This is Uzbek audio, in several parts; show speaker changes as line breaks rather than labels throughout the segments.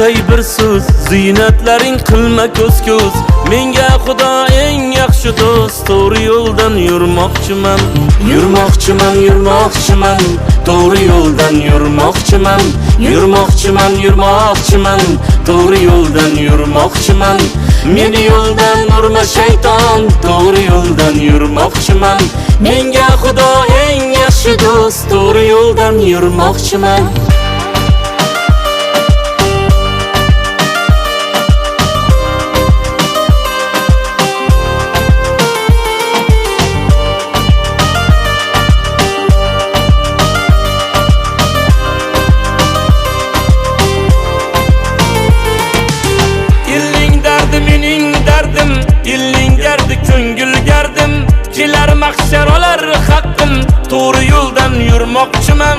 aytay bir so'z, ziynatlaring qilma ko'z-ko'z. Menga Xudo eng yaxshi do'st, to'g'ri yo'ldan yurmoqchiman. Yurmoqchiman, yurmoqchiman, to'g'ri yo'ldan yurmoqchiman. Yurmoqchiman, yurmoqchiman, to'g'ri yo'ldan yurmoqchiman. Meni yo'ldan urma shayton, to'g'ri yo'ldan yurmoqchiman. Menga Xudo eng yaxshi do'st, to'g'ri yo'ldan yurmoqchiman. Elning gardi ko'ngil gardim, kelar mahshar olar haqqim, to'g'ri yo'ldan yurmoqchiman.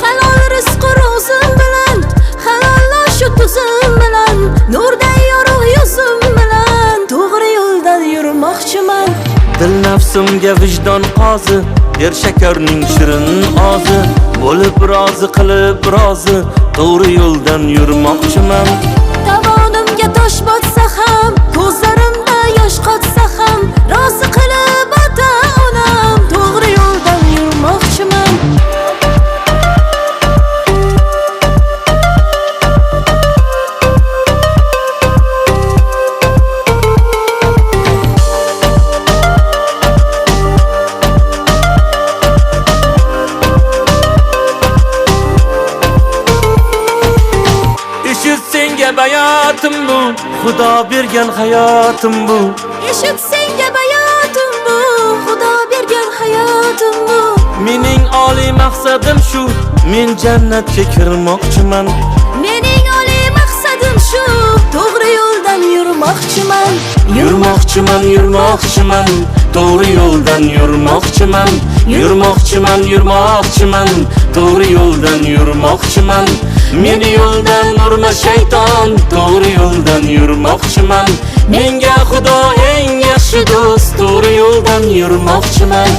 Halol rizq ro'zim bilan, halollash tuzim bilan, nurday yorug' yuzim bilan, to'g'ri yo'ldan yurmoqchiman.
Dil nafsimga vijdon qozi, yer shakarning shirin ozi, bo'lib rozi qilib rozi, to'g'ri yo'ldan yurmoqchiman.
Tovonimga tosh botsa ham, ko'zlarimda yosh qotsa ham, rozi qilib ota-onam, to'g'ri yo'ldan yurmoqchiman.
Eshit senga bayotim bu, Xudo bergan hayotim bu.
Eshit senga bayotim bu, Xudo bergan hayotim bu.
Mening oliy maqsadim shu, men jannatga kirmoqchiman.
Mening oliy maqsadim shu, to'g'ri yo'ldan yurmoqchiman.
Yurmoqchiman, yurmoqchiman, to'g'ri yo'ldan yurmoqchiman. Yurmoqchiman, yurmoqchiman, to'g'ri yo'ldan yurmoqchiman. Meni yo'ldan urma shayton, to'g'ri yo'ldan yurmoqchiman. Menga Xudo eng yaxshi do'st, to'g'ri yo'ldan yurmoqchiman.